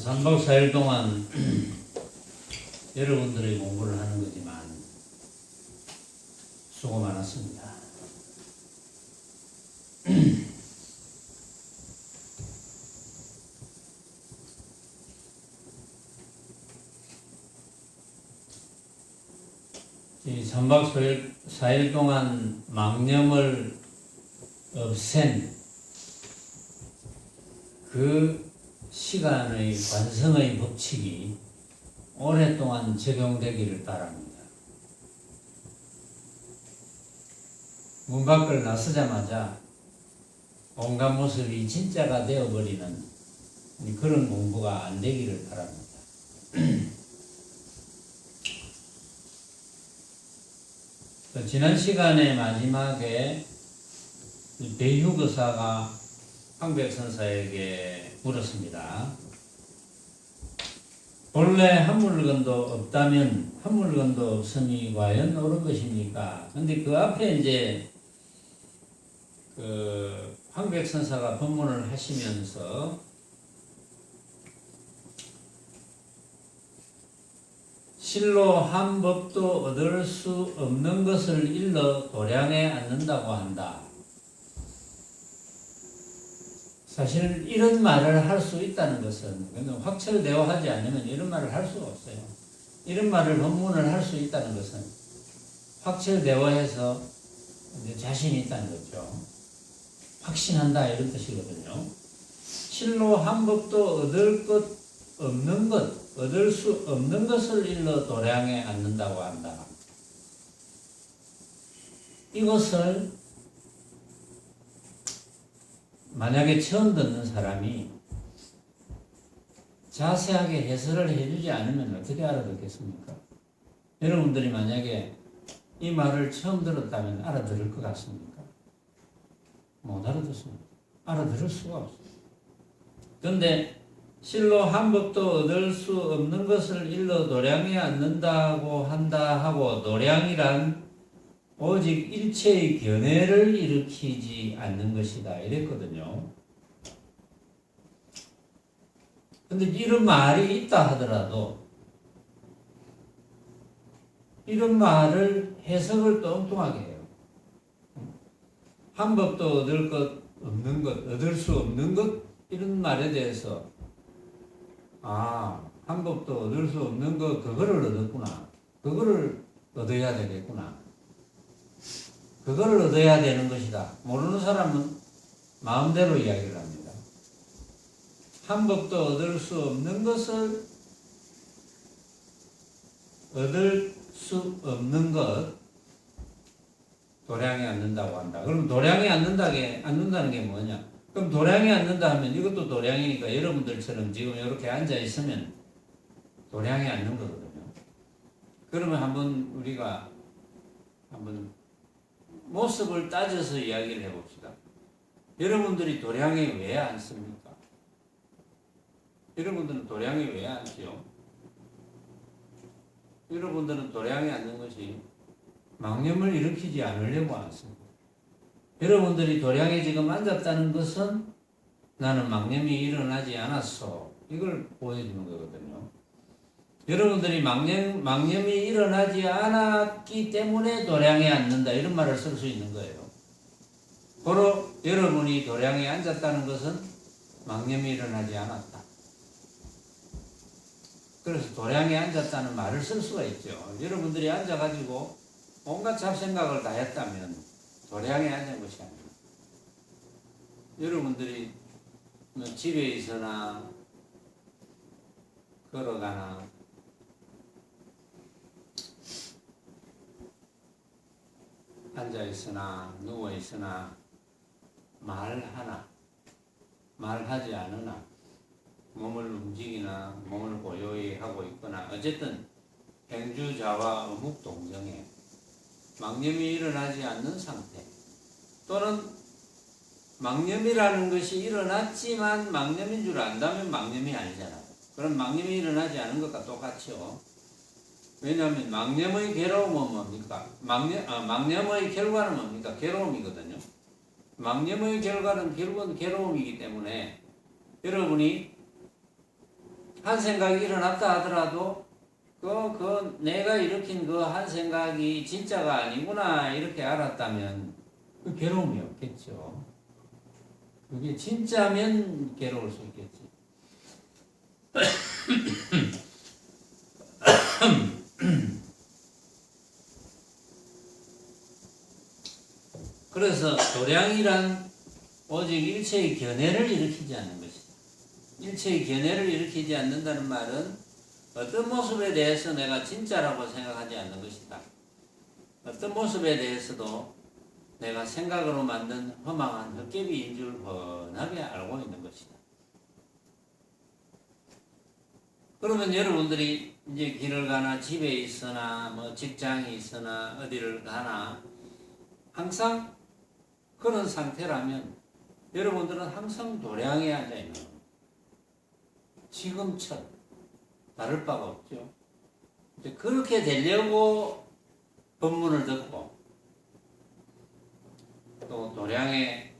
3박 4일 동안 여러분들의 공부를 하는 거지만 수고 많았습니다. 이 3박 4일 동안 망념을 없앤 그 시간의 관성의 법칙이 오랫동안 적용되기를 바랍니다. 문 밖을 나서자마자 온갖 모습이 진짜가 되어버리는 그런 공부가 안 되기를 바랍니다. 지난 시간에 마지막에 대휴거사가 황백선사에게 물었습니다. 본래 한 물건도 없다면 한 물건도 없으니 과연 옳은 것입니까? 근데 그 앞에 이제 그 황백선사가 법문을 하시면서 실로 한 법도 얻을 수 없는 것을 일러 도량에 앉는다고 한다. 사실 이런 말을 할 수 있다는 것은 확철대오하지 않으면 이런 말을 할 수가 없어요. 이런 말을 법문을 할 수 있다는 것은 확철대오해서 자신이 있다는 거죠. 확신한다 이런 뜻이거든요. 실로 한 법도 얻을 수 없는 것을 일러 도량에 앉는다고 한다. 이것을 만약에 처음 듣는 사람이 자세하게 해설을 해주지 않으면 어떻게 알아듣겠습니까? 여러분들이 만약에 이 말을 처음 들었다면 알아들을 것 같습니까? 못 알아듣습니다. 알아들을 수가 없어요. 그런데 실로 한 법도 얻을 수 없는 것을 일러 도량에 앉는다고 한다 하고, 도량이란 오직 일체의 견해를 일으키지 않는 것이다 이랬거든요. 근데 이런 말이 있다 하더라도 이런 말을 해석을 또 엉뚱하게 해요. 한 법도 얻을 수 없는 것 이런 말에 대해서 한 법도 얻을 수 없는 것 그거를 얻었구나. 그거를 얻어야 되겠구나. 그거를 얻어야 되는 것이다. 모르는 사람은 마음대로 이야기를 합니다. 한 법도 얻을 수 없는 것을 얻을 수 없는 것 도량에 앉는다고 한다. 그럼 도량에 앉는다는 게 뭐냐? 그럼 도량에 앉는다 하면 이것도 도량이니까 여러분들처럼 지금 이렇게 앉아 있으면 도량에 앉는 거거든요. 그러면 우리가 한번 모습을 따져서 이야기를 해봅시다. 여러분들이 도량에 왜 앉습니까? 여러분들은 도량에 왜 앉지요? 여러분들은 도량에 앉는 것이 망념을 일으키지 않으려고 앉습니다. 여러분들이 도량에 지금 앉았다는 것은 나는 망념이 일어나지 않았어. 이걸 보여주는 거거든요. 여러분들이 망념이 일어나지 않았기 때문에 도량에 앉는다 이런 말을 쓸 수 있는 거예요. 바로 여러분이 도량에 앉았다는 것은 망념이 일어나지 않았다. 그래서 도량에 앉았다는 말을 쓸 수가 있죠. 여러분들이 앉아가지고 온갖 잡생각을 다 했다면 도량에 앉은 것이 아닙니다. 여러분들이 집에 있으나 걸어가나 앉아있으나 누워있으나 말하지 않으나 몸을 움직이나 몸을 고요히 하고 있거나 어쨌든 행주자와 어묵동정에 망념이 일어나지 않는 상태, 또는 망념이라는 것이 일어났지만 망념인 줄 안다면 망념이 아니잖아요. 그럼 망념이 일어나지 않은 것과 똑같죠. 왜냐하면 망념의 괴로움은 뭡니까? 망념의 결과는 뭡니까? 괴로움이거든요. 망념의 결과는 결국은 괴로움이기 때문에 여러분이 한 생각이 일어났다 하더라도 내가 일으킨 그 한 생각이 진짜가 아니구나 이렇게 알았다면 그 괴로움이 없겠죠. 그게 진짜면 괴로울 수 있겠지. 그래서 도량이란 오직 일체의 견해를 일으키지 않는 것이다. 일체의 견해를 일으키지 않는다는 말은 어떤 모습에 대해서 내가 진짜라고 생각하지 않는 것이다. 어떤 모습에 대해서도 내가 생각으로 만든 허망한 헛개비인 줄 뻔하게 알고 있는 것이다. 그러면 여러분들이 이제 길을 가나 집에 있으나 뭐 직장에 있으나 어디를 가나 항상 그런 상태라면 여러분들은 항상 도량에 앉아 있는 겁니다. 지금처럼 다를 바가 없죠. 이제 그렇게 되려고 법문을 듣고 또 도량에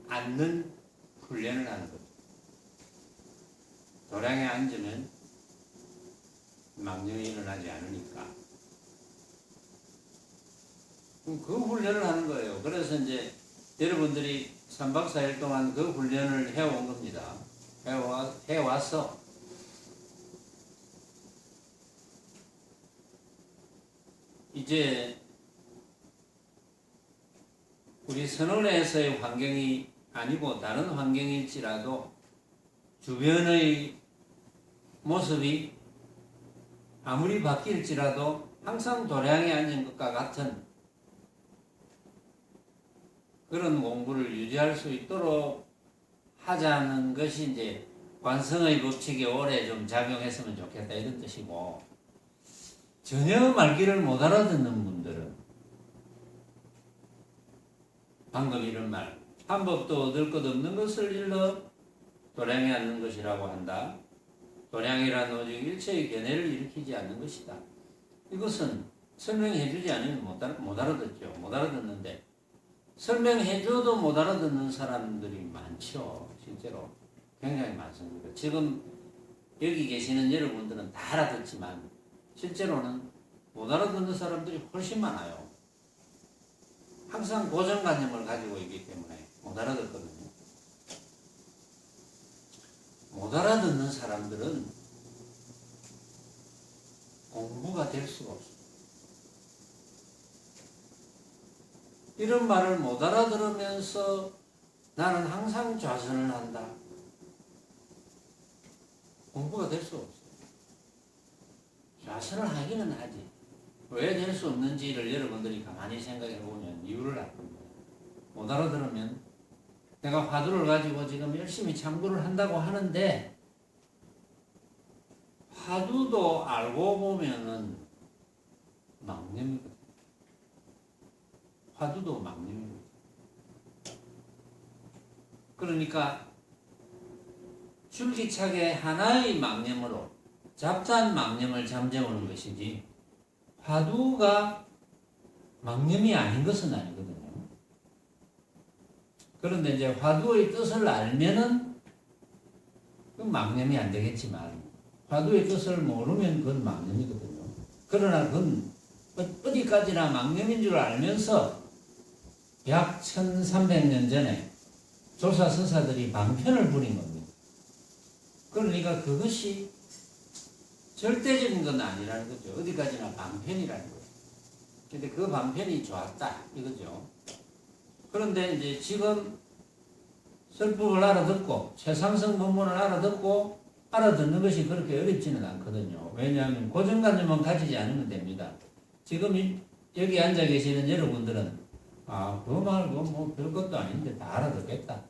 앉는 훈련을 하는 거죠. 도량에 앉으면 망령이 일어나지 않으니까 그 훈련을 하는 거예요. 그래서 이제 여러분들이 3박 4일 동안 그 훈련을 해온 겁니다. 해와서 이제 우리 선원에서의 환경이 아니고 다른 환경일지라도 주변의 모습이 아무리 바뀔지라도 항상 도량에 앉은 것과 같은 그런 공부를 유지할 수 있도록 하자는 것이 이제 관성의 법칙이 오래 좀 작용했으면 좋겠다 이런 뜻이고, 전혀 말귀를 못 알아듣는 분들은 방금 이런 말, 한 법도 얻을 것 없는 것을 일러 도량에 앉는 것이라고 한다. 도량이란 오직 일체의 견해를 일으키지 않는 것이다. 이것은 설명해 주지 않으면 못 알아듣죠. 못 알아듣는데 설명해 줘도 못 알아듣는 사람들이 많죠. 실제로 굉장히 많습니다. 지금 여기 계시는 여러분들은 다 알아듣지만 실제로는 못 알아듣는 사람들이 훨씬 많아요. 항상 고정관념을 가지고 있기 때문에 못 알아듣거든요. 못 알아듣는 사람들은 공부가 될 수가 없어요. 이런 말을 못 알아들으면서 나는 항상 좌선을 한다. 공부가 될 수가 없어요. 좌선을 하기는 하지. 왜 될 수 없는지를 여러분들이 가만히 생각해 보면 이유를 알 겁니다. 못 알아들으면 내가 화두를 가지고 지금 열심히 참고를 한다고 하는데 화두도 알고 보면은 망념이거든. 화두도 망념이거든. 그러니까 줄기차게 하나의 망념으로 잡다한 망념을 잠재우는 것이지 화두가 망념이 아닌 것은 아니거든요. 그런데 이제 화두의 뜻을 알면은 그 망념이 안 되겠지만 화두의 뜻을 모르면 그건 망념이거든요. 그러나 그건 어디까지나 망념인 줄 알면서 약 1300년 전에 조사선사들이 방편을 부린 겁니다. 그러니까 그것이 절대적인 건 아니라는 거죠. 어디까지나 방편이라는 거예요. 근데 그 방편이 좋았다 이거죠. 그런데 이제 지금 설법을 알아듣고 최상승 법문을 알아듣고 알아듣는 것이 그렇게 어렵지는 않거든요. 왜냐하면 고정관념만 가지지 않으면 됩니다. 지금 여기 앉아 계시는 여러분들은 그거 말고 뭐 별것도 아닌데 다 알아듣겠다.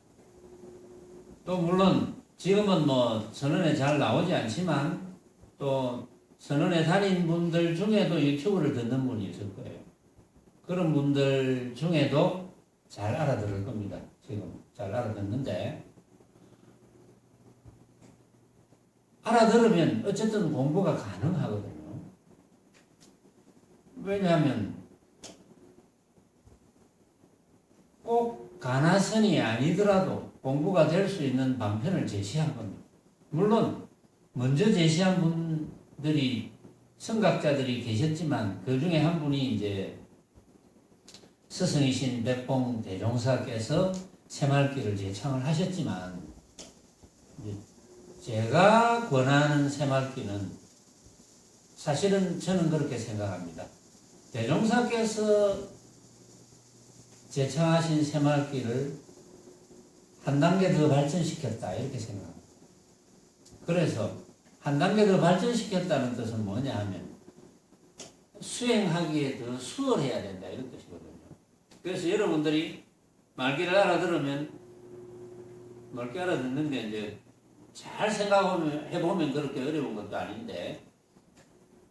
또 물론 지금은 뭐 선언에 잘 나오지 않지만 또 선언에 다닌 분들 중에도 유튜브를 듣는 분이 있을 거예요. 그런 분들 중에도 잘 알아들을 겁니다. 지금 잘 알아듣는데 알아들으면 어쨌든 공부가 가능하거든요. 왜냐하면 꼭 가나선이 아니더라도 공부가 될 수 있는 방편을 제시한 겁니다. 물론 먼저 제시한 분들이 선각자들이 계셨지만 그 중에 한 분이 이제 스승이신 백봉 대종사께서 새마을길을 제창을 하셨지만 이제 제가 권하는 새마을길은 사실은 저는 그렇게 생각합니다. 대종사께서 제창하신 새마을길을 한 단계 더 발전시켰다 이렇게 생각합니다. 그래서 한 단계 더 발전시켰다는 뜻은 뭐냐 하면 수행하기에 더 수월해야 된다 이런 뜻이거든요. 그래서 여러분들이 말귀를 알아들으면 말귀 알아듣는데 이제 잘 생각해보면 그렇게 어려운 것도 아닌데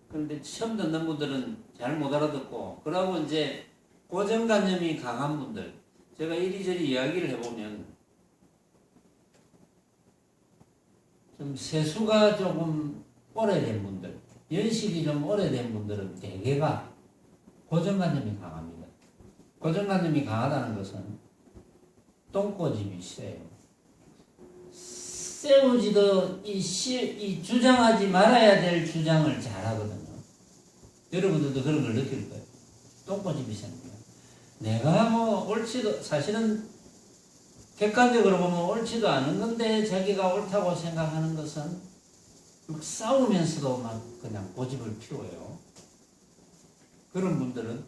그런데 처음 듣는 분들은 잘 못 알아듣고 그러고 이제 고정관념이 강한 분들 제가 이리저리 이야기를 해보면 좀 세수가 조금 오래된 분들 연식이 좀 오래된 분들은 대개가 고정관념이 강합니다. 고정관념이 강하다는 것은 똥꼬집이 세요. 세우지도 이 주장하지 말아야 될 주장을 잘하거든요. 여러분들도 그런 걸 느낄 거예요. 똥꼬집이 셉니다. 내가 뭐 옳지도 사실은 객관적으로 보면 옳지도 않은 건데 자기가 옳다고 생각하는 것은 막 싸우면서도 막 그냥 고집을 피워요. 그런 분들은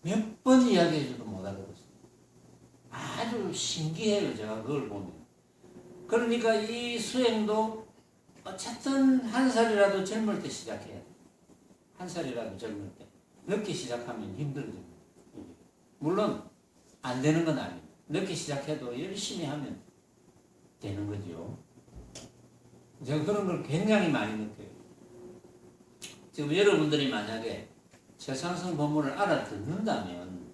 몇 번 이야기해줘도 못 알아듣습니다. 아주 신기해요. 제가 그걸 보면. 그러니까 이 수행도 어쨌든 한 살이라도 젊을 때 시작해야 돼. 한 살이라도 젊을 때. 늦게 시작하면 힘들어집니다. 물론 안 되는 건 아닙니다. 늦게 시작해도 열심히 하면 되는 거죠. 제가 그런 걸 굉장히 많이 느껴요. 지금 여러분들이 만약에 최상승 법문을 알아듣는다면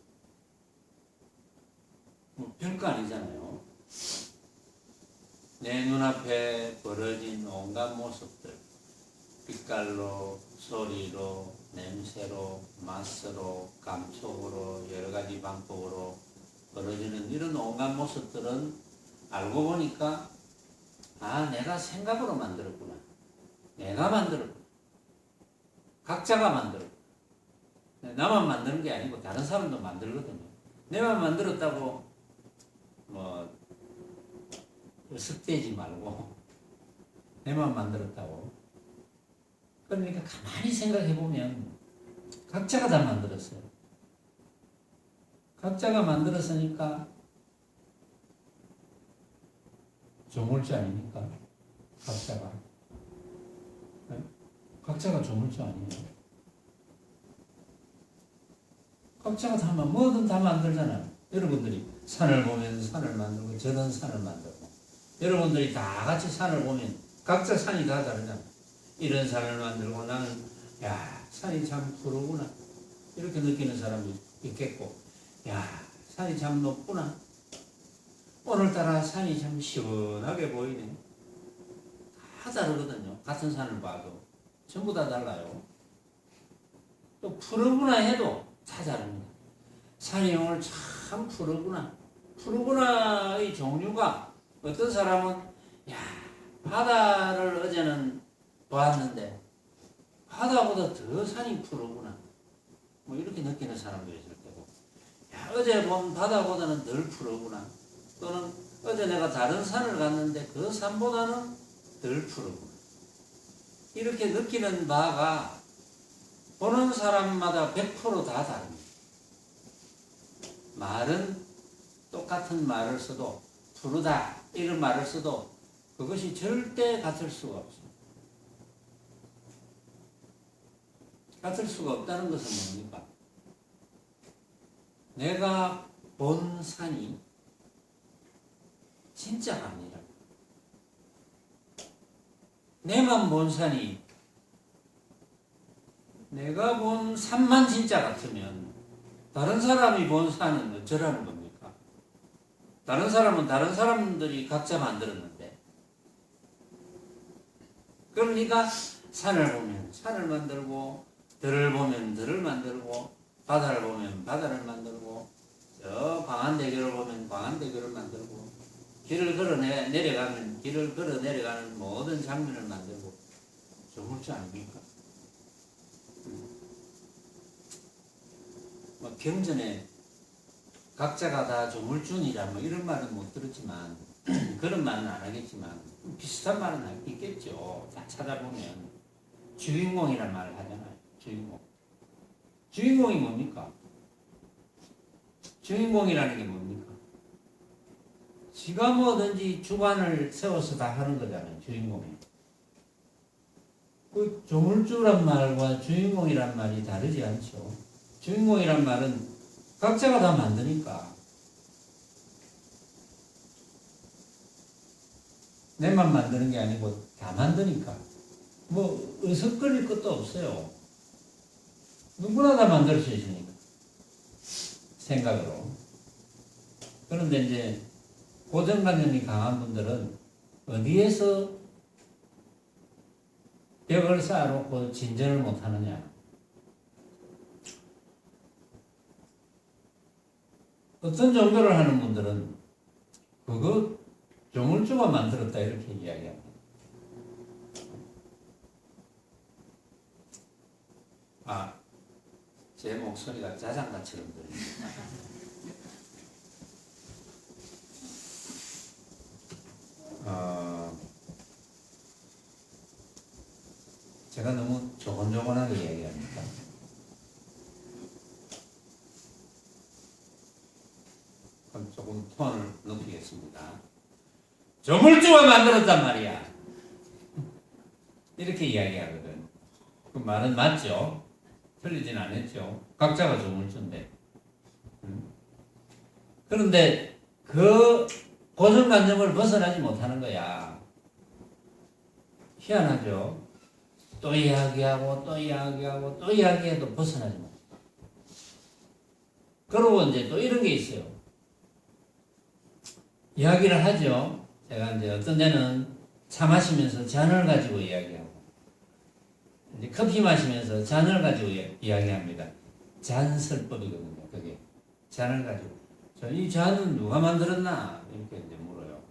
뭐 별거 아니잖아요. 내 눈앞에 벌어진 온갖 모습들 빛깔로, 소리로, 냄새로, 맛으로, 감촉으로 여러 가지 방법으로 벌어지는 이런 온갖 모습들은 알고 보니까 아 내가 생각으로 만들었구나. 내가 만들었구나. 각자가 만들었구나. 나만 만드는 게 아니고 다른 사람도 만들거든요. 내만 만들었다고 뭐 쓱대지 말고 내만 만들었다고. 그러니까 가만히 생각해보면 각자가 다 만들었어요. 각자가 만들었으니까 조물주 아닙니까? 각자가. 네? 각자가 조물주 아니에요. 각자가 다 뭐든 다 만들잖아요. 여러분들이 산을 보면 산을 만들고 저는 산을 만들고 여러분들이 다 같이 산을 보면 각자 산이 다 다르잖아요. 이런 산을 만들고 나는 야 산이 참 푸르구나 이렇게 느끼는 사람이 있겠고 야 산이 참 높구나 오늘따라 산이 참 시원하게 보이네. 다 다르거든요. 같은 산을 봐도 전부 다 달라요. 또 푸르구나 해도 다 다릅니다. 산이 오늘 참 푸르구나. 푸르구나의 종류가 어떤 사람은 야 바다를 어제는 보았는데 바다보다 더 산이 푸르구나. 뭐 이렇게 느끼는 사람도 있을 테고 야 어제 본 바다보다는 덜 푸르구나. 또는 어제 내가 다른 산을 갔는데 그 산보다는 덜 푸르구나. 이렇게 느끼는 바가 보는 사람마다 100%다 다릅니다. 말은 똑같은 말을 써도 푸르다 이런 말을 써도 그것이 절대 같을 수가 없습니다. 같을 수가 없다는 것은 뭡니까? 내가 본 산이 진짜가 아니라 내만 본 산이 내가 본 산만 진짜 같으면 다른 사람이 본 산은 어쩌라는 겁니까? 다른 사람은 다른 사람들이 각자 만들었는데 그러니까 산을 보면 산을 만들고 들을 보면 들을 만들고 바다를 보면 바다를 만들고 저 광안대교를 보면 광안대교를 만들고 길을 걸어 내려가면 길을 걸어 내려가는 모든 장면을 만들고 조물주 아닙니까? 뭐 경전에 각자가 다 조물주니라 뭐 이런 말은 못 들었지만 그런 말은 안 하겠지만 비슷한 말은 있겠죠. 다 찾아보면 주인공이란 말을 하잖아요. 주인공. 주인공이 뭡니까? 주인공이라는 게 뭡니까? 지가 뭐든지 주관을 세워서 다 하는 거잖아요. 주인공이. 그 조물주란 말과 주인공이란 말이 다르지 않죠. 주인공이란 말은 각자가 다 만드니까 내만 만드는 게 아니고 다 만드니까 뭐 의석거릴 것도 없어요. 누구나 다 만들 수 있으니까 생각으로. 그런데 이제 고정관념이 강한 분들은 어디에서 벽을 쌓아놓고 진전을 못하느냐. 어떤 종교를 하는 분들은 그거 조물주가 만들었다 이렇게 이야기합니다. 아, 제 목소리가 자장가처럼 들립니다. 제가 너무 조곤조곤하게 이야기합니다. 그럼 조금 톤을 높이겠습니다. 조물주가 만들었단 말이야. 이렇게 이야기하거든. 그 말은 맞죠? 틀리진 않았죠. 각자가 조물주인데. 그런데 그 고정관념을 벗어나지 못하는 거야. 희한하죠? 또 이야기하고 또 이야기하고 또 이야기해도 벗어나지 못해. 그러고 이제 또 이런 게 있어요. 이야기를 하죠. 제가 이제 어떤 데는 차 마시면서 잔을 가지고 이야기하고, 이제 커피 마시면서 잔을 가지고 이야기합니다. 잔설법이거든요. 그게 잔을 가지고 이 잔은 누가 만들었나 이렇게 이제 물어요.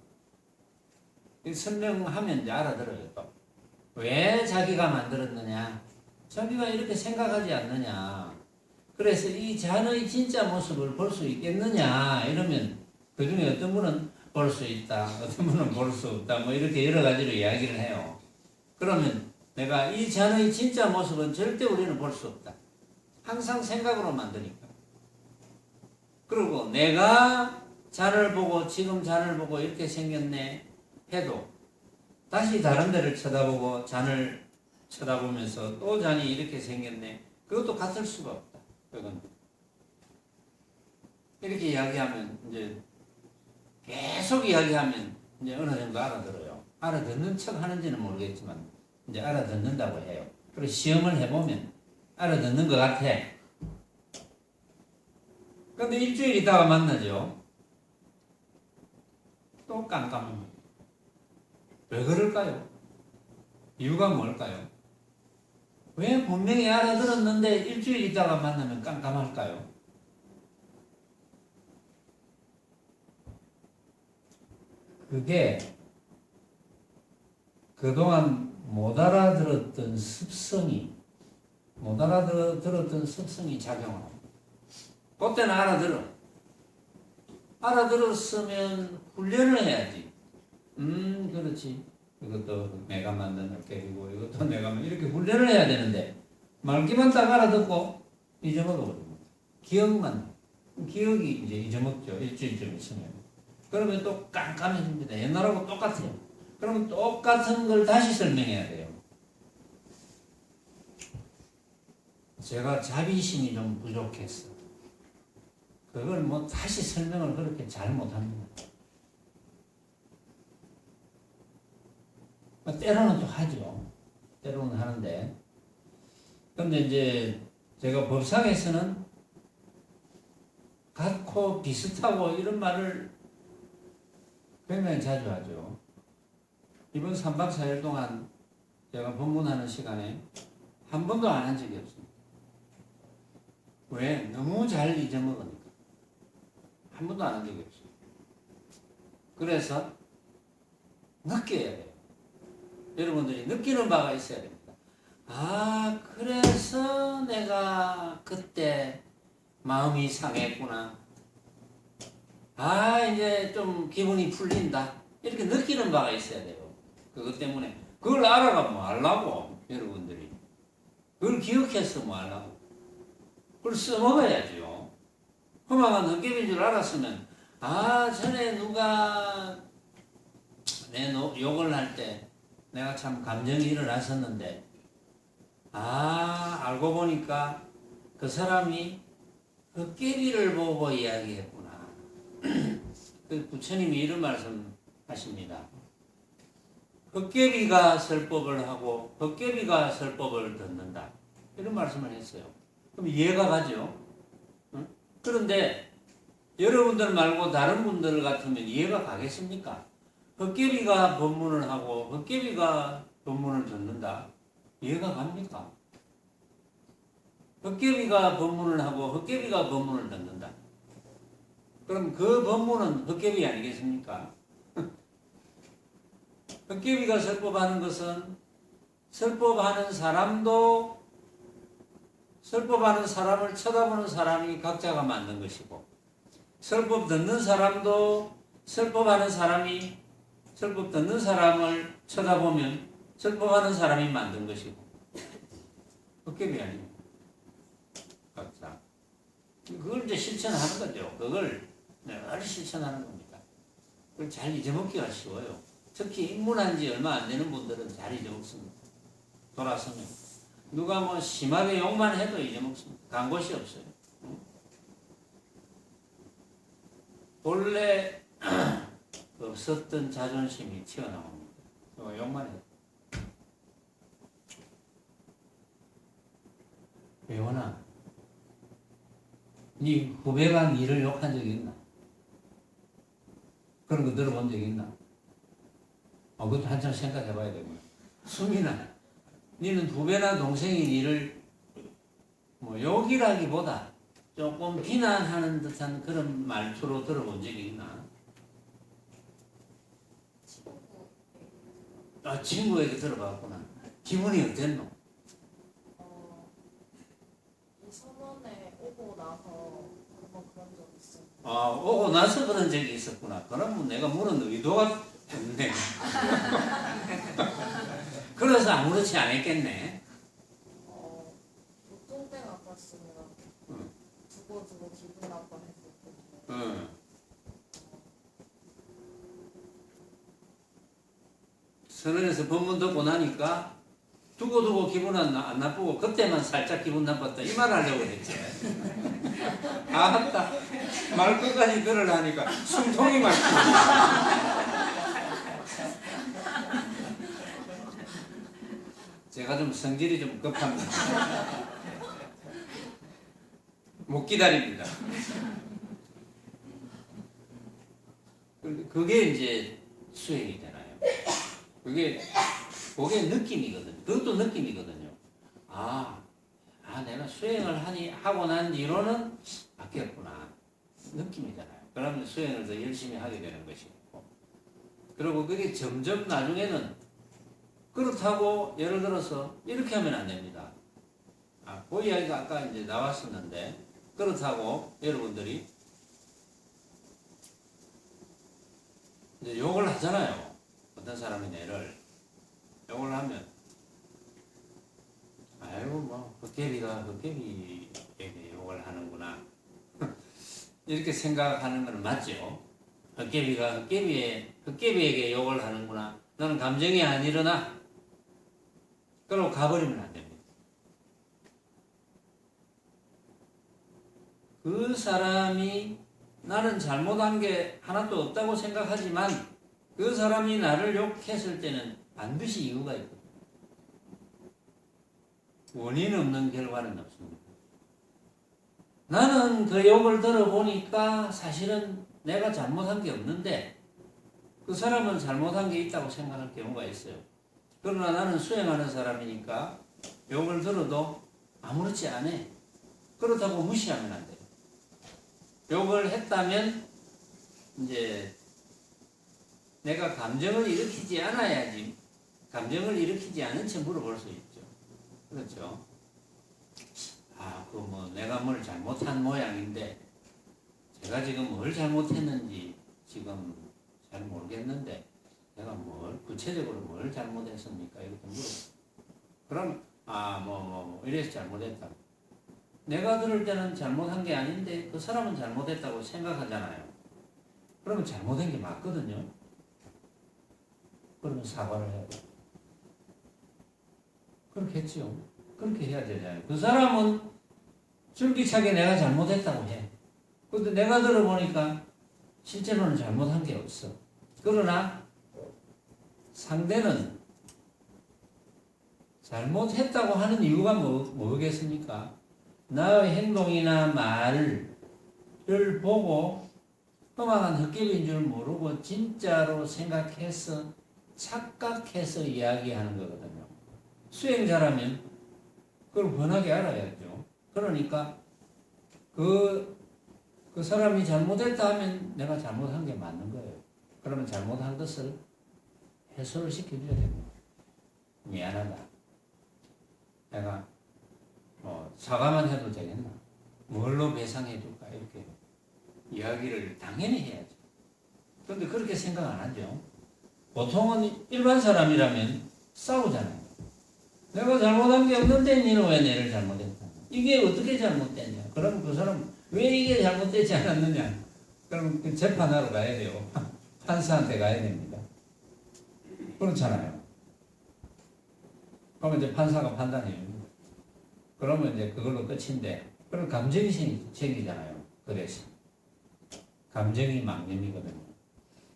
설명하면 이제 알아들어요. 또 왜 자기가 만들었느냐? 자기가 이렇게 생각하지 않느냐? 그래서 이 잔의 진짜 모습을 볼 수 있겠느냐? 이러면 그 중에 어떤 분은 볼 수 있다, 어떤 분은 볼 수 없다, 뭐 이렇게 여러 가지로 이야기를 해요. 그러면 내가 이 잔의 진짜 모습은 절대 우리는 볼 수 없다. 항상 생각으로 만드니까. 그리고 내가 잔을 보고 지금 잔을 보고 이렇게 생겼네 해도 다시 다른 데를 쳐다보고 잔을 쳐다보면서 또 잔이 이렇게 생겼네. 그것도 같을 수가 없다. 그건 이렇게 이야기하면 이제 계속 이야기하면 이제 어느 정도 알아들어요. 알아듣는 척 하는지는 모르겠지만 이제 알아듣는다고 해요. 그리고 시험을 해보면 알아듣는 것 같아. 근데 일주일 있다가 만나죠. 또 깜깜합니다. 왜 그럴까요? 이유가 뭘까요? 왜 분명히 알아들었는데 일주일 있다가 만나면 깜깜할까요? 그게 그동안 못 알아들었던 습성이 작용합니다. 그때는 알아들었으면 훈련을 해야지. 그렇지. 이것도 내가 만든 흑백이고 이것도 내가 만든 이렇게 훈련을 해야 되는데 말기만 딱 알아듣고 잊어먹어버립니다. 기억이 이제 잊어먹죠. 일주일쯤 있으면. 그러면 또 깜깜해집니다. 옛날하고 똑같아요. 그러면 똑같은 걸 다시 설명해야 돼요. 제가 자비심이 좀 부족했어. 그걸 뭐 다시 설명을 그렇게 잘 못합니다. 때로는 또 하죠. 때로는 하는데. 근데 이제 제가 법상에서는 같고 비슷하고 이런 말을 굉장히 자주 하죠. 이번 3박 4일 동안 제가 법문하는 시간에 한 번도 안 한 적이 없습니다. 왜? 너무 잘 잊어먹으니까. 한 번도 안 한 적이 없어요. 그래서 느껴야 돼요. 여러분들이 느끼는 바가 있어야 됩니다. 아, 그래서 내가 그때 마음이 상했구나. 아, 이제 좀 기분이 풀린다. 이렇게 느끼는 바가 있어야 돼요. 그것 때문에. 그걸 알아가 뭐 하려고, 여러분들이. 그걸 기억해서 뭐 하려고. 그걸 써먹어야죠. 허망한 헛개비인 줄 알았으면, 아, 전에 누가 내 욕을 할 때 내가 참 감정이 일어났었는데, 아, 알고 보니까 그 사람이 헛개비를 보고 이야기했구나. 그 부처님이 이런 말씀 하십니다. 헛개비가 설법을 하고 헛개비가 설법을 듣는다. 이런 말씀을 했어요. 그럼 이해가 가죠? 응? 그런데 여러분들 말고 다른 분들 같으면 이해가 가겠습니까? 헛개비가 법문을 하고 헛개비가 법문을 듣는다. 이해가 갑니까? 헛개비가 법문을 하고 헛개비가 법문을 듣는다. 그럼 그 법문은 헛개비 아니겠습니까? 헛개비가 설법하는 것은 설법하는 사람도 설법하는 사람을 쳐다보는 사람이 각자가 만든 것이고, 설법 듣는 사람도 설법하는 사람이 설법 듣는 사람을 쳐다보면 설법하는 사람이 만든 것이고, 헛개비 아닙니다. 각자. 그걸 이제 실천하는 거죠. 그걸 늘 실천하는 겁니다. 그걸 잘 잊어먹기가 쉬워요. 특히 입문한 지 얼마 안 되는 분들은 잘 잊어먹습니다. 돌아서면. 누가 뭐 심하게 욕만 해도 잊어먹습니다. 간 곳이 없어요. 본래 없었던 자존심이 튀어나옵니다. 욕만 해도. 배워나, 네 후배가 니를 욕한 적이 있나? 그런 거 들어본 적이 있나? 그것도 한참 생각해 봐야 되고요. 수민아, 니는 후배나 동생이 니를 뭐 욕이라기보다 조금 비난하는 듯한 그런 말투로 들어본 적이 있나? 아, 친구에게 들어봤구나. 기분이 어땠노? 이 선언에 오고 나서 한번 그런 적 있어요. 아, 오고 나서 그런 적이 있었구나. 그러면 내가 물은 의도가 없네. 그래서 아무렇지 않았겠네. 보통 때 같았으면 두고 기분 나빠했을 텐데. 응. 선언에서 법문 듣고 나니까 두고 기분 안 나쁘고 그때만 살짝 기분 나빴다 이 말 하려고 했지. 아, 맞다. 말 끝까지 들으려니까 숨통이 막히네. 제가 좀 성질이 좀 급합니다. 못 기다립니다. 그게 이제 수행이잖아요. 그게 느낌이거든요. 그것도 느낌이거든요. 내가 수행을 하고 난 뒤로는 바뀌었구나. 느낌이잖아요. 그러면 수행을 더 열심히 하게 되는 것이고. 그리고 그게 점점 나중에는 그렇다고 예를 들어서 이렇게 하면 안 됩니다. 그 이야기가 아까 이제 나왔었는데, 그렇다고 여러분들이 이제 욕을 하잖아요. 어떤 사람이 내를 욕을 하면, 아이고 뭐 헛개비가 헛개비에게 욕을 하는구나 이렇게 생각하는 건 맞죠. 헛개비가 헛개비에게 욕을 하는구나. 너는 감정이 안 일어나. 그러고 가버리면 안 됩니다. 그 사람이 나는 잘못한 게 하나도 없다고 생각하지만 그 사람이 나를 욕했을 때는 반드시 이유가 있거든요. 원인 없는 결과는 없습니다. 나는 그 욕을 들어보니까 사실은 내가 잘못한 게 없는데 그 사람은 잘못한 게 있다고 생각할 경우가 있어요. 그러나 나는 수행하는 사람이니까 욕을 들어도 아무렇지 않아. 그렇다고 무시하면 안 돼요. 욕을 했다면 이제 내가 감정을 일으키지 않아야지, 감정을 일으키지 않은 채 물어볼 수 있죠. 그렇죠? 내가 뭘 잘못한 모양인데, 제가 지금 뭘 잘못했는지 지금 잘 모르겠는데, 내가 구체적으로 뭘 잘못했습니까? 이렇게 물어요. 그럼, 이래서 잘못했다. 내가 들을 때는 잘못한 게 아닌데, 그 사람은 잘못했다고 생각하잖아요. 그러면 잘못한 게 맞거든요. 그러면 사과를 해야 돼요. 그렇게 했죠. 그렇게 해야 되잖아요. 그 사람은 줄기차게 내가 잘못했다고 해. 근데 내가 들어보니까 실제로는 잘못한 게 없어. 그러나 상대는 잘못했다고 하는 이유가 뭐겠습니까? 나의 행동이나 말을 보고 허망한 헛개비인 줄 모르고 진짜로 생각해서 착각해서 이야기하는 거거든요. 수행자라면 그걸 번하게 알아야죠. 그러니까 그 사람이 잘못했다 하면 내가 잘못한 게 맞는 거예요. 그러면 잘못한 것을 해소를 시켜줘야 됩니다. 미안하다. 내가 사과만 해도 되겠나? 뭘로 배상해줄까? 이렇게 이야기를 당연히 해야죠. 그런데 그렇게 생각 안 하죠. 보통은 일반 사람이라면 싸우잖아요. 내가 잘못한 게 없는데 니는 왜 내를 잘못했다? 이게 어떻게 잘못됐냐? 그럼 그 사람 왜 이게 잘못되지 않았느냐? 그럼 그 재판하러 가야 돼요. 판사한테 가야 됩니다. 그렇잖아요. 그러면 이제 판사가 판단해요. 그러면 이제 그걸로 끝인데, 그럼 감정이 생기잖아요. 그 대신. 감정이 망념이거든요.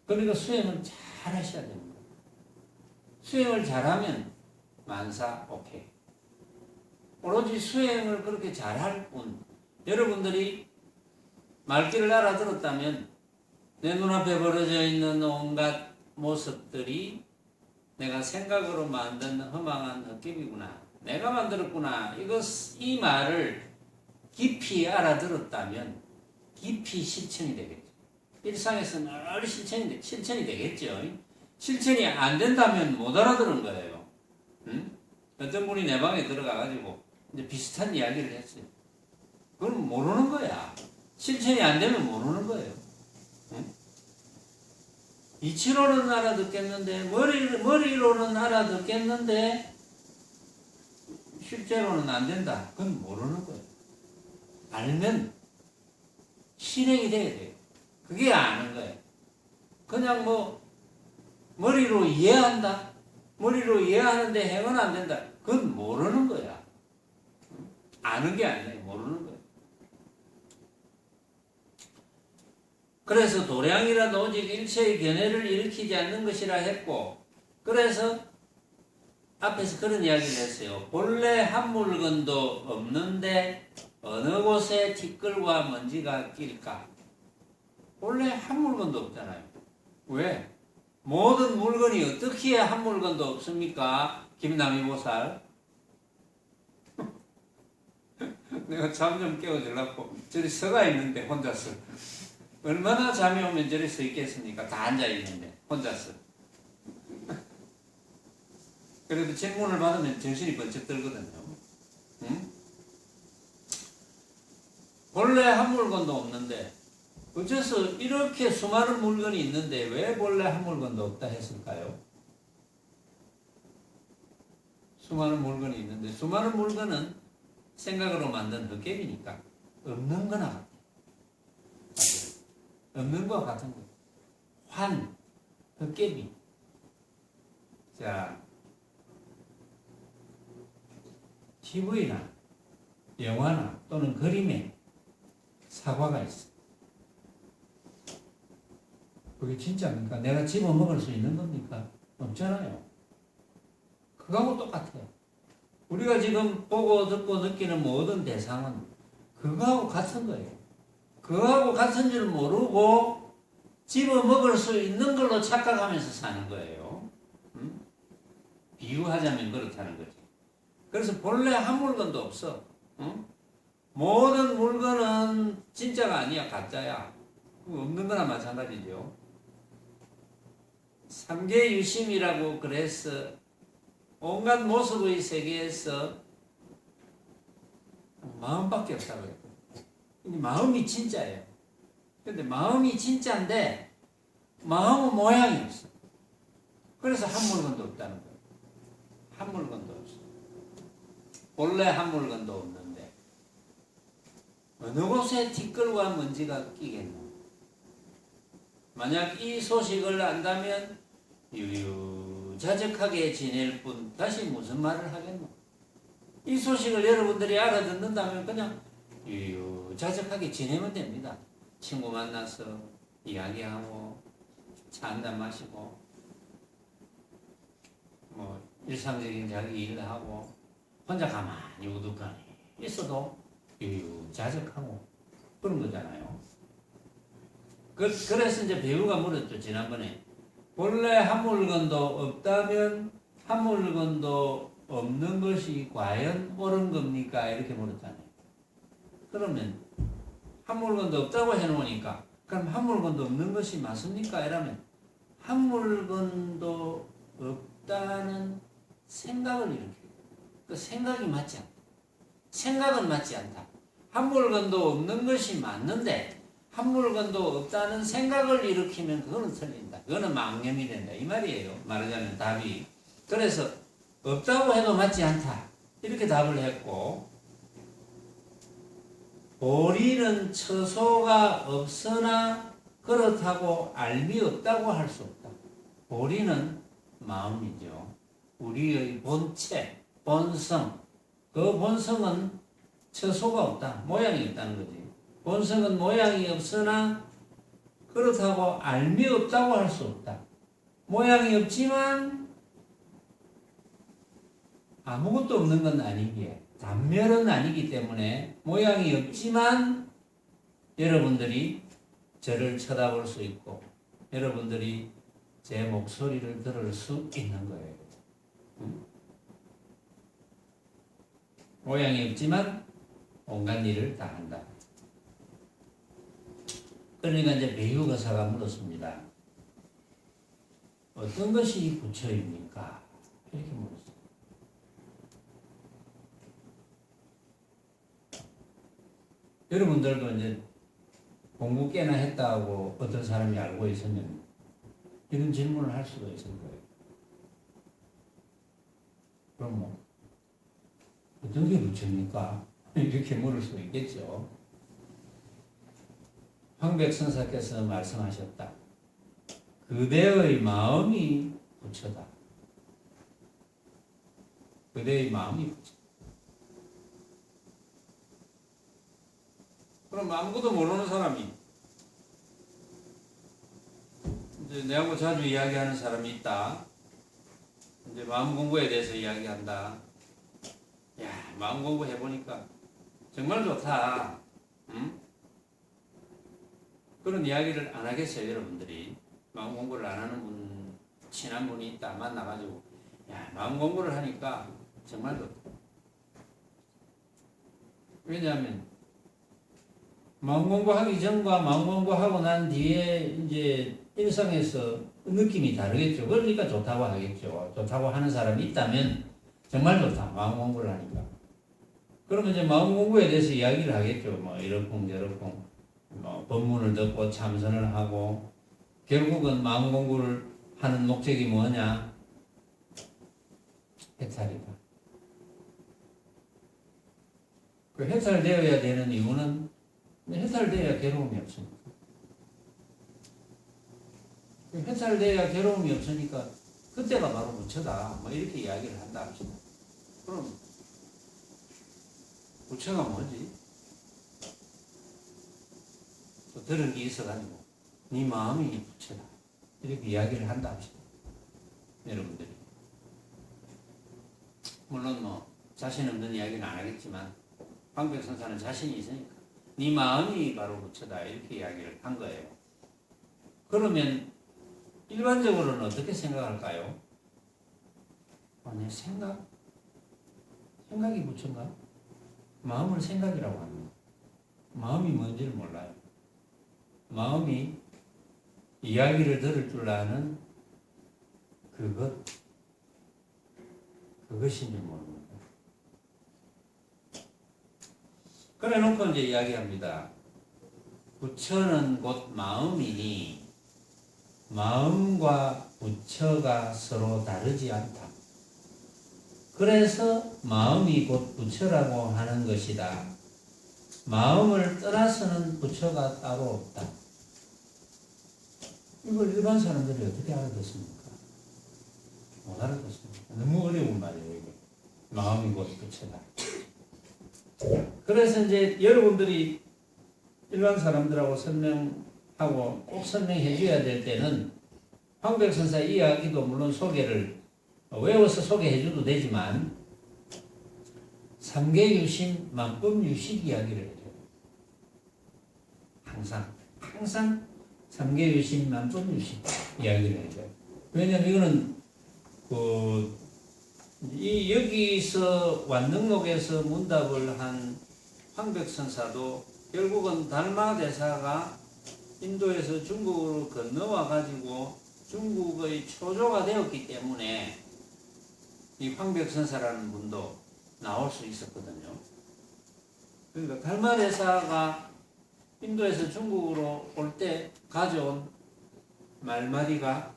그러니까 수행을 잘 하셔야 됩니다. 수행을 잘하면 만사 오케이. 오로지 수행을 그렇게 잘할 뿐, 여러분들이 말귀를 알아들었다면 내 눈앞에 벌어져 있는 온갖 모습들이 내가 생각으로 만든 허망한 헛개비구나. 내가 만들었구나. 이 말을 깊이 알아들었다면 깊이 실천이 되겠죠. 일상에서 늘 실천이 되겠죠. 실천이 안 된다면 못 알아들은 거예요. 응? 어떤 분이 내 방에 들어가가지고 이제 비슷한 이야기를 했어요. 그건 모르는 거야. 실천이 안 되면 모르는 거예요. 응? 이치로는 알아듣겠는데, 머리로는 알아듣겠는데, 실제로는 안 된다. 그건 모르는 거예요. 알면 실행이 돼야 돼요. 그게 아는 거예요. 그냥 머리로 이해한다? 머리로 이해하는데 행은 안 된다. 그건 모르는 거야. 아는 게 아니에요. 모르는 거예요. 그래서 도량이라도 오직 일체의 견해를 일으키지 않는 것이라 했고, 그래서 앞에서 그런 이야기를 했어요. 본래 한 물건도 없는데 어느 곳에 티끌과 먼지가 낄까? 본래 한 물건도 없잖아요. 왜? 모든 물건이 어떻게 한 물건도 없습니까? 김남희 보살. 내가 잠 좀 깨워주려고 저리 서가 있는데 혼자서. 얼마나 잠이 오면 저리 서 있겠습니까? 다 앉아있는데 혼자서. 그래도 질문을 받으면 정신이 번쩍 들거든요. 응? 본래 한 물건도 없는데 어째서 이렇게 수많은 물건이 있는데 왜 본래 한 물건도 없다 했을까요? 수많은 물건이 있는데, 수많은 물건은 생각으로 만든 헛개비니까 없는 거나 같아요. 없는 거와 같은 거예요. 환, 헛개비. 자, TV나 영화나 또는 그림에 사과가 있어. 그게 진짜입니까? 내가 집어먹을 수 있는 겁니까? 없잖아요. 그거하고 똑같아요. 우리가 지금 보고 듣고 느끼는 모든 대상은 그거하고 같은 거예요. 그거하고 같은 줄 모르고 집어먹을 수 있는 걸로 착각하면서 사는 거예요. 응? 비유하자면 그렇다는 거지. 그래서 본래 한 물건도 없어. 응? 모든 물건은 진짜가 아니야. 가짜야. 없는 거나 마찬가지죠. 삼계유심이라고 그래서 온갖 모습의 세계에서 마음밖에 없다고 했거든요. 마음이 진짜예요. 근데 마음이 진짜인데 마음은 모양이 없어. 그래서 한 물건도 없다는 거예요. 한 물건도 없어. 본래 한 물건도 없는데 어느 곳에 티끌과 먼지가 끼겠노. 만약 이 소식을 안다면 유유자적하게 지낼 뿐 다시 무슨 말을 하겠노. 이 소식을 여러분들이 알아듣는다면 그냥 유유자적하게 지내면 됩니다. 친구 만나서 이야기하고 차 한잔 마시고 뭐 일상적인 자기 일을 하고 혼자 가만히 우두커니 있어도 유유자적하고 그런 거잖아요. 그래서 이제 배우가 물었죠. 지난번에 본래 한 물건도 없다면 한 물건도 없는 것이 과연 옳은 겁니까? 이렇게 물었잖아요. 그러면 한 물건도 없다고 해놓으니까 그럼 한 물건도 없는 것이 맞습니까? 이러면 한 물건도 없다는 생각을 일으켜요. 그 생각이 맞지 않다. 생각은 맞지 않다. 한 물건도 없는 것이 맞는데 한 물건도 없다는 생각을 일으키면 그거는 틀린다. 그거는 망념이 된다. 이 말이에요. 말하자면 답이. 그래서 없다고 해도 맞지 않다. 이렇게 답을 했고 보리는 처소가 없으나 그렇다고 알미 없다고 할 수 없다. 보리는 마음이죠. 우리의 본체, 본성. 그 본성은 처소가 없다. 모양이 없다는 거지. 본성은 모양이 없으나 그렇다고 알미 없다고 할 수 없다. 모양이 없지만 아무것도 없는 건 아니기에 단멸은 아니기 때문에 모양이 없지만 여러분들이 저를 쳐다볼 수 있고 여러분들이 제 목소리를 들을 수 있는 거예요. 모양이 없지만 온갖 일을 다 한다. 그러니까 이제 배우가사가 물었습니다. 어떤 것이 부처입니까? 이렇게 물었어요. 여러분들도 이제 공부 꽤나 했다고 어떤 사람이 알고 있으면 이런 질문을 할 수도 있을 거예요. 그럼 뭐 어떤 게 부처입니까? 이렇게 물을 수 있겠죠. 황백선사께서 말씀하셨다. 그대의 마음이 부처다. 그대의 마음이 부처다. 그럼 아무것도 모르는 사람이 이제 내하고 자주 이야기하는 사람이 있다. 이제 마음 공부에 대해서 이야기한다. 야, 마음 공부 해보니까 정말 좋다. 응? 그런 이야기를 안 하겠어요, 여러분들이. 마음 공부를 안 하는 분, 친한 분이 있다. 만나가지고, 야, 마음 공부를 하니까 정말 좋다. 왜냐하면, 마음 공부하기 전과 마음 공부하고 난 뒤에 이제 일상에서 느낌이 다르겠죠. 그러니까 좋다고 하겠죠. 좋다고 하는 사람이 있다면 정말 좋다. 마음 공부를 하니까. 그러면 이제 마음 공부에 대해서 이야기를 하겠죠. 뭐 이렇쿵 저렇쿵. 뭐 법문을 듣고 참선을 하고 결국은 마음 공부를 하는 목적이 뭐냐? 해탈이다. 그 해탈되어야 되는 이유는 해탈되어야 괴로움이 없으니까. 해탈되어야 괴로움이 없으니까 그때가 바로 부처다. 뭐 이렇게 이야기를 한다 합시다. 그럼 부처가 뭐지? 또 들은 게 있어가지고 네 마음이 부처다. 이렇게 이야기를 한다 합시다. 여러분들이. 물론 뭐 자신 없는 이야기는 안 하겠지만 황백선사는 자신이 있으니까 네 마음이 바로 부처다. 이렇게 이야기를 한 거예요. 그러면 일반적으로는 어떻게 생각할까요? 내 생각? 생각이 부처인가? 마음을 생각이라고 합니다. 마음이 뭔지를 몰라요. 마음이 이야기를 들을 줄 아는 그것인지 모릅니다. 그래 놓고 이제 이야기합니다. 부처는 곧 마음이니 마음과 부처가 서로 다르지 않다. 그래서 마음이 곧 부처라고 하는 것이다. 마음을 떠나서는 부처가 따로 없다. 이걸 일반 사람들이 어떻게 알아듣습니까? 못 알아듣습니다. 너무 어려운 말이에요, 이게. 마음이 곧 부처다. 그래서 이제 여러분들이 일반 사람들하고 설명하고 꼭 설명해 줘야 될 때는 황백선사 이야기도 물론 소개를 외워서 소개해 줘도 되지만 삼계유심 만법유식 이야기를 해줘요. 항상 삼계유심 만법유식 이야기를 해줘요. 왜냐면 이거는 여기서 완능록에서 문답을 한 황백선사도 결국은 달마대사가 인도에서 중국으로 건너와 가지고 중국의 초조가 되었기 때문에 이 황백선사라는 분도 나올 수 있었거든요. 그러니까 달마대사가 인도에서 중국으로 올 때 가져온 말마디가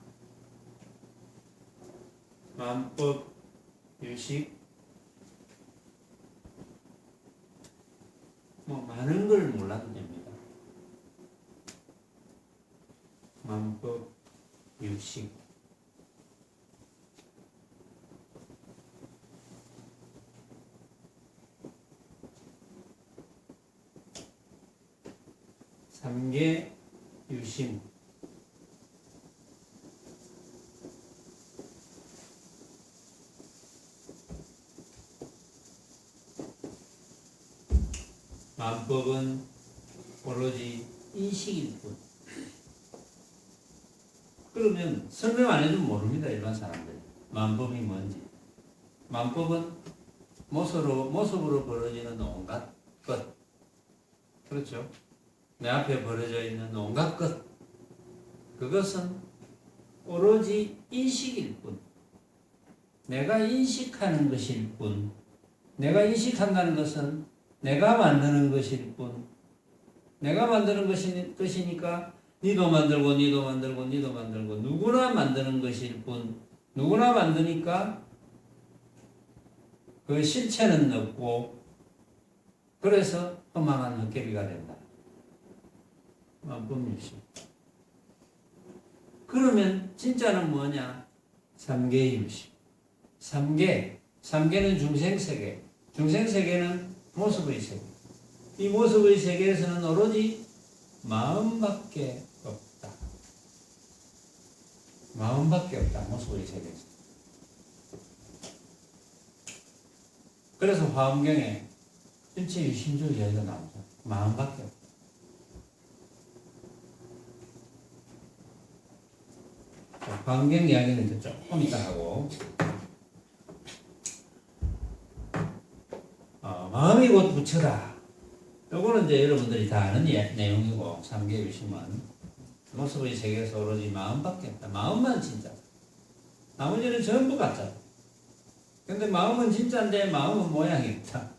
만법, 유식, 많은 걸 몰라도 됩니다. 만법, 유식, 삼계, 유심, 만법은 오로지 인식일 뿐. 그러면 설명 안 해주면 모릅니다, 일반 사람들이. 만법이 뭔지. 만법은 모습으로 벌어지는 온갖 것. 그렇죠? 내 앞에 벌어져 있는 온갖 것. 그것은 오로지 인식일 뿐. 내가 인식하는 것일 뿐. 내가 인식한다는 것은 내가 만드는 것일 뿐. 내가 만드는 것이니까 니도 만들고 니도 만들고 니도 만들고 누구나 만드는 것일 뿐. 누구나 만드니까 그 실체는 없고 그래서 허망한 헛개비가 된다. 만법유식. 그러면 진짜는 뭐냐? 삼계유식. 삼계는 중생세계. 중생세계는 모습의 세계. 이 모습의 세계에서는 오로지 마음밖에 없다. 마음밖에 없다. 모습의 세계에서. 그래서 화엄경에 일체유심주 이야기가 나오죠. 마음밖에 없다. 화엄경 이야기는 조금 이따 하고 마음이 곧 부처다. 요거는 이제 여러분들이 다 아는 내용이고 삼계유심은 모습의 세계에서 오로지 마음밖에 없다. 마음만 진짜. 나머지는 전부 가짜. 근데 마음은 진짜인데 마음은 모양이 없다.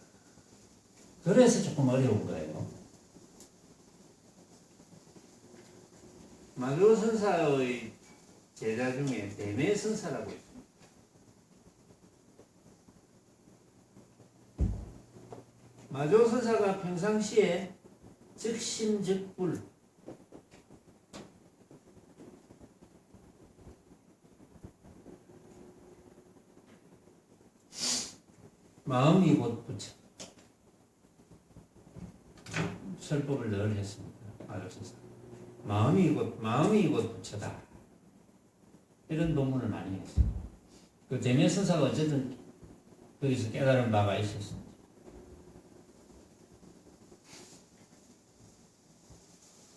그래서 조금 어려운 거예요. 마조선사의 제자 중에 대매선사라고 있어요. 마조선사가 평상시에 즉심즉불 마음이 곧 부처 설법을 늘 했습니다. 마조선사 마음이 곧 부처다. 이런 논문을 많이 했어요. 그 대매선사가 어쨌든 거기서 깨달은 바가 있었습니다.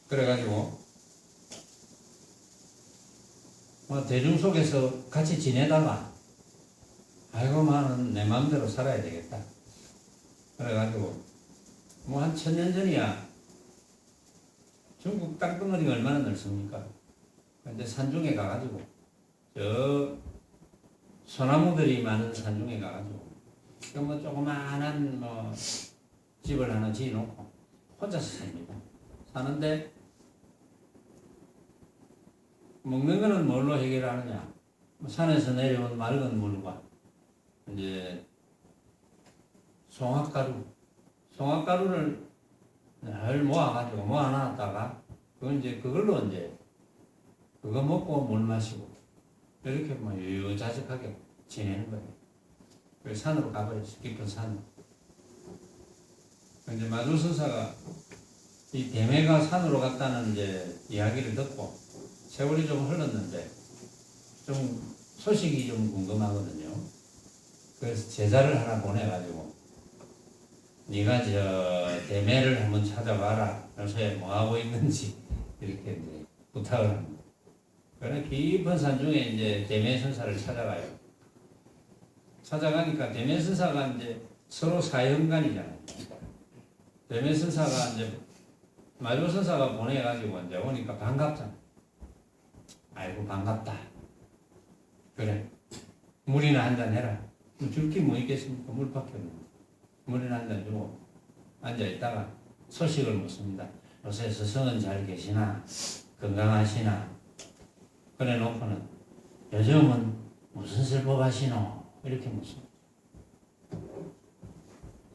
그래가지고 대중 속에서 같이 지내다가 아이고 나는 내 마음대로 살아야 되겠다. 그래가지고 한 1000년 전이야. 중국 땅덩어리가 얼마나 넓습니까? 근데 산중에 가가지고 저 소나무들이 많은 산중에 가가지고 뭐 조그마한 뭐 집을 하나 지어놓고 혼자서 삽니다. 사는데 먹는 거는 뭘로 해결하느냐? 산에서 내려온 맑은 물과 이제 송화가루를 늘 모아가지고 모아놨다가 그건 이제 그걸로 이제 그거 먹고 물 마시고 이렇게 뭐 유유자적하게 지내는 거예요. 그래서 산으로 가버렸어. 깊은 산으로. 이제 마주선사가 이 대매가 산으로 갔다는 이제 이야기를 듣고 세월이 좀 흘렀는데 좀 소식이 좀 궁금하거든요. 그래서 제자를 하나 보내가지고 네가 저 대매를 한번 찾아봐라. 요새 뭐 하고 있는지 이렇게 이제 부탁을 합니다. 그러나 깊은 산 중에 이제 대매선사를 찾아가요. 찾아가니까 대매선사가 이제 서로 사형간이잖아요. 대매선사가 이제 마조선사가 보내가지고 이제 오니까 반갑잖아. 아이고 반갑다. 그래 물이나 한잔 해라. 줄 게 뭐 있겠습니까? 물밖에 없는데 물이나 한잔 주고 앉아있다가 소식을 묻습니다. 요새 스승은 잘 계시나? 건강하시나? 그래 놓고는 요즘은 무슨 슬법 하시노? 이렇게 묻습니다.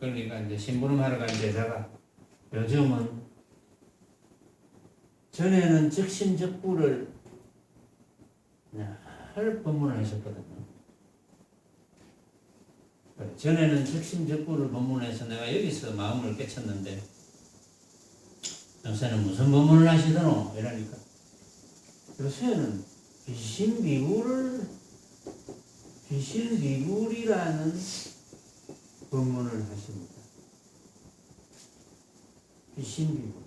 그러니까 이제 심부름하러 간 제자가 요즘은 전에는 즉심즉구를 늘 법문을 하셨거든요. 전에는 즉심즉구를 법문해서 내가 여기서 마음을 깨쳤는데 요새는 무슨 법문을 하시더노? 이러니까 요새는 비실비굴이라는 법문을 하십니다. 비실비굴.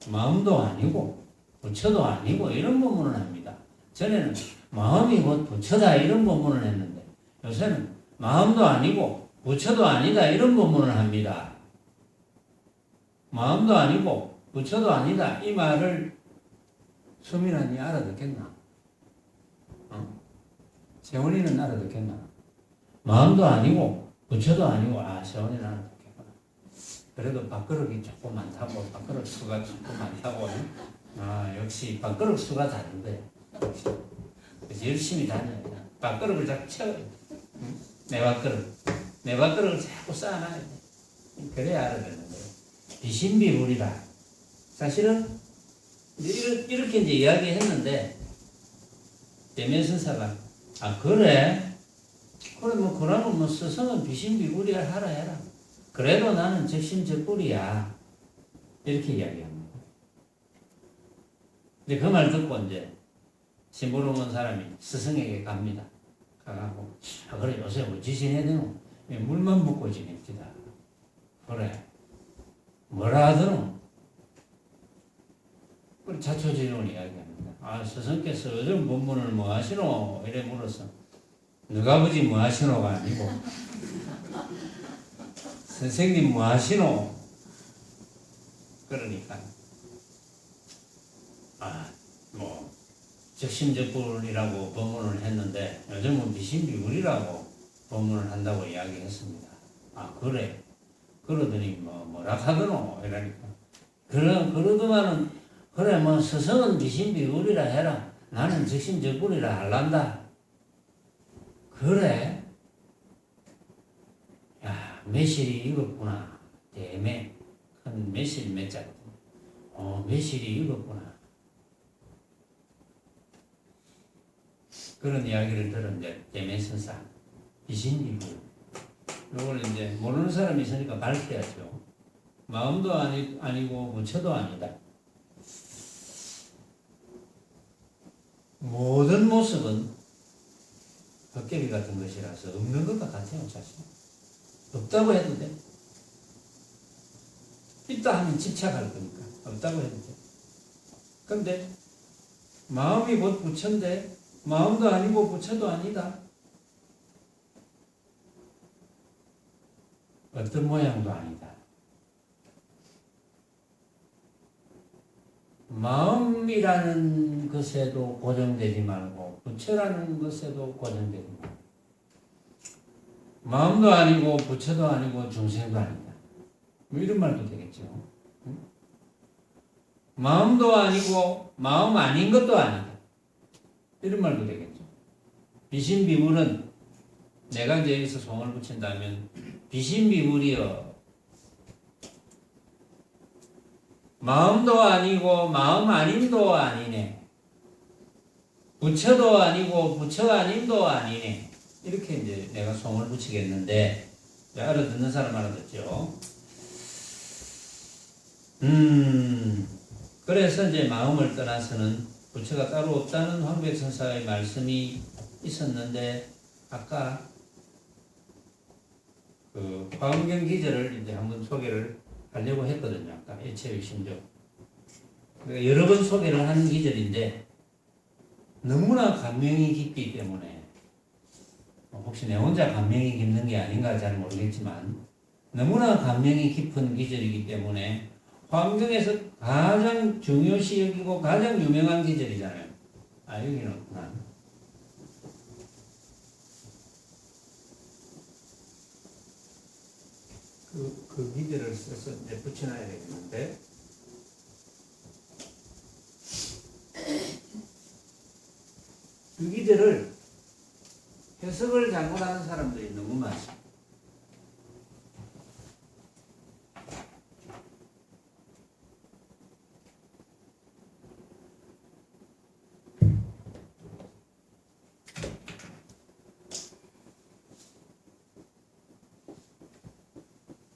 마음도 아니고 부처도 아니고 이런 법문을 합니다. 전에는 마음이 곧 부처다 이런 법문을 했는데 요새는 마음도 아니고 부처도 아니다 이런 법문을 합니다. 마음도 아니고 부처도 아니다 이 말을 수민아니 알아듣겠나? 세원이는 알아듣겠나? 마음도 아니고 부처도 아니고 세원이는 알아듣겠구나. 그래도 밥그릇이 조금 많다고 밥그릇 수가 조금 많다고 역시 밥그릇 수가 다른데 그래서 열심히 다녀요. 밥그릇을 자꾸 채워요. 내 밥그릇을 자꾸 쌓아놔야 돼. 그래야 알아듣는 거예요. 비신비불이라. 사실은 이렇게 이제 이야기했는데 대면선사가 그래 뭐 그러면 뭐 스승은 비신비불이야 하라 해라. 그래도 나는 즉심즉불이야 이렇게 이야기합니다. 근데 그 말 듣고 이제 심부름 온 사람이 스승에게 갑니다. 가가고 그래 요새 뭐 지신해야 되노? 물만 붓고 지냅시다. 그래 뭐라 하더노? 자초지론 이야기합니다. 스승께서 요즘 법문을 뭐 하시노? 이래 물어서 너가 아버지 뭐 하시노가 아니고 선생님 뭐 하시노? 그러니까 뭐 즉심즉불이라고 법문을 했는데 요즘은 비신비불이라고 법문을 한다고 이야기했습니다. 그래 그러더니 뭐라 하더노? 이러니까 그러더만은 그래 뭐 스승은 비신비불이라 해라. 나는 즉심즉불이라 할란다. 그래? 야 매실이 익었구나. 대매 큰 매실 매자거든. 매실이 익었구나. 그런 이야기를 들은 이제 대매선사 비신비불. 이걸 이제 모르는 사람이 있으니까 밝혀야죠. 마음도 아니고 부처도 아니다. 모든 모습은 헛개비 같은 것이라서 없는 것과 같아요, 사실. 없다고 해도 돼. 있다 하면 집착할 거니까. 없다고 해도 돼. 근데 마음이 곧 부처인데 마음도 아니고 부처도 아니다. 어떤 모양도 아니다. 마음이라는 것에도 고정되지 말고 부처라는 것에도 고정됩니다. 마음도 아니고 부처도 아니고 중생도 아니다. 뭐 이런 말도 되겠죠. 응? 마음도 아니고 마음 아닌 것도 아니다. 이런 말도 되겠죠. 비신비물은 내가 이제 여기서 송을 붙인다면 비신비물이여 마음도 아니고 마음 아님도 아니네. 부처도 아니고 부처 아님도 아니네. 이렇게 이제 내가 송을 붙이겠는데, 알아듣는 사람 알아듣죠? 그래서 이제 마음을 떠나서는 부처가 따로 없다는 황백선사의 말씀이 있었는데, 아까 그 화엄경 기절을 이제 한번 소개를 하려고 했거든요. 아까 일체의심조. 그러니까 여러 번 소개를 하는 기절인데, 너무나 감명이 깊기 때문에, 혹시 내 혼자 감명이 깊는 게 아닌가 잘 모르겠지만 너무나 감명이 깊은 기절이기 때문에 화엄경에서 가장 중요시 여기고 가장 유명한 기절이잖아요. 아 여기는 없구나. 그 기절을 써서 이제 붙여놔야 되겠는데 그 기절을 해석을 잘못하는 사람들이 너무 많습니다.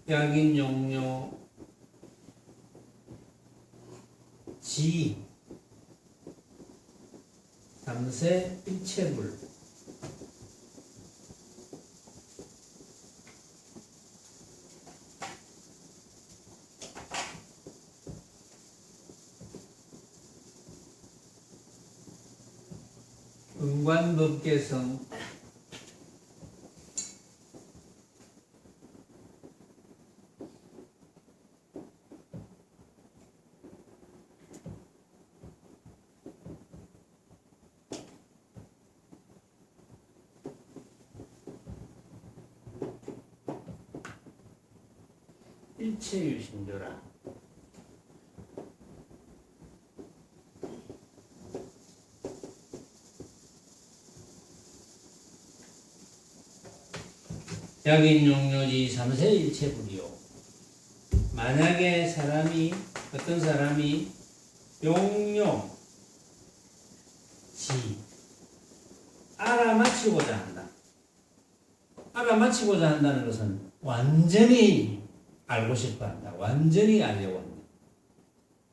약인 용료 지 삼세 일체불 은관법계성 일체유심조라. 약인 용료지 삼세 일체불이요. 만약에 어떤 사람이 용료 지 알아맞히고자 한다. 알아맞히고자 한다는 것은 완전히 알고 싶어 한다. 완전히 알려고 한다.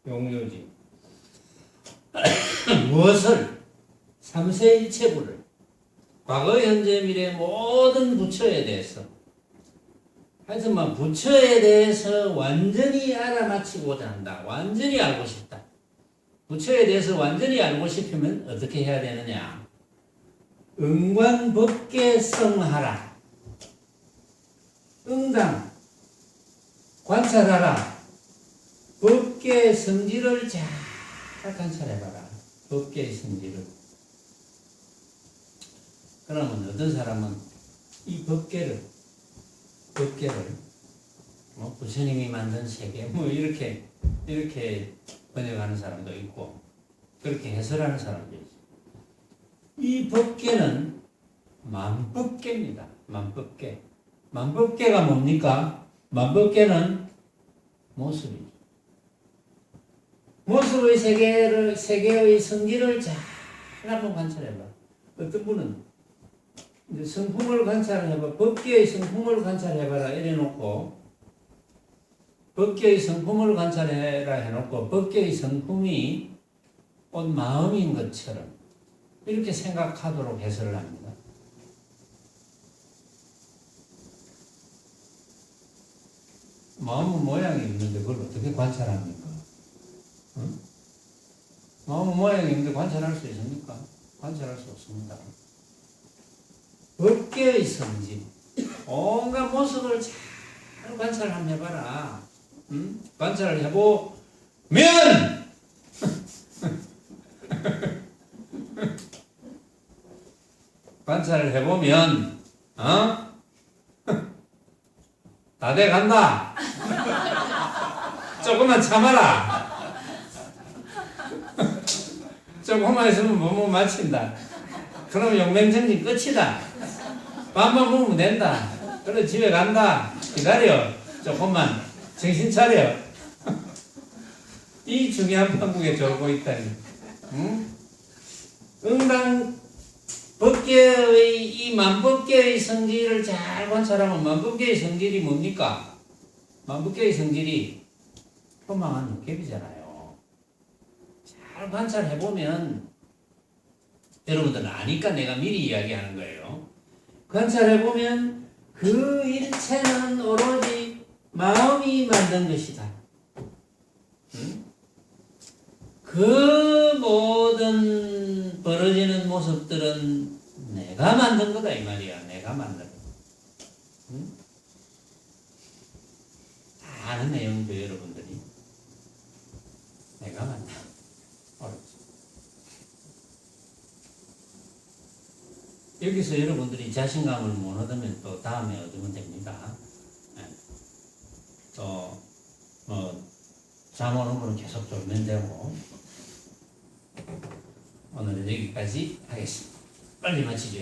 용료지. 무엇을? 삼세 일체불을. 과거, 현재, 미래 모든 부처에 대해서 하여튼 부처에 대해서 완전히 알아맞히고자 한다. 완전히 알고 싶다. 부처에 대해서 완전히 알고 싶으면 어떻게 해야 되느냐? 응관법계성하라. 응당 관찰하라. 법계의 성질을 잘 관찰해봐라. 법계의 성질을. 그러면 어떤 사람은 이 법계를 부처님이 만든 세계 이렇게 번역하는 사람도 있고 그렇게 해설하는 사람도 있어요. 이 법계는 만법계입니다. 만법계. 만법계가 뭡니까? 만법계는 모습이죠. 모습의 세계의 성질을 잘 한번 관찰해봐. 어떤 분은 이제 성품을 관찰해봐. 법계의 성품을 관찰해봐라. 이래놓고 법계의 성품을 관찰해라 해놓고 법계의 성품이 곧 마음인 것처럼 이렇게 생각하도록 해설을 합니다. 마음은 모양이 있는데 그걸 어떻게 관찰합니까? 응? 마음은 모양이 있는데 관찰할 수 있습니까? 관찰할 수 없습니다. 법계의 성질, 온갖 모습을 잘 관찰을 한번 해봐라. 응? 관찰을 해보면 관찰을 해보면 다 돼간다. 조금만 참아라. 조금만 있으면 못 마친다. 그럼 용맹정진 끝이다. 밥만 먹으면 된다. 그래 집에 간다. 기다려. 조금만 정신 차려. 이 중요한 판국에 졸고 있다니. 응? 응당 법계의 이 만법계의 성질을 잘 관찰하면 만법계의 성질이 뭡니까? 만법계의 성질이 표망한 육ገብ이잖아요. 잘 관찰해보면 여러분들은 아니까 내가 미리 이야기하는 거예요. 관찰해보면 그 일체는 오로지 마음이 만든 것이다. 응? 그 모든 벌어지는 모습들은 내가 만든 거다 이 말이야. 내가 만든 거. 응? 다 아는 내용도 여러분들이 내가 만든 어렵죠. 여기서 여러분들이 자신감을 못 얻으면 또 다음에 얻으면 됩니다. 또 잠 오는 거는 계속 졸면 되고. 오늘은 여기까지 하겠습니다. 빨리 마치죠.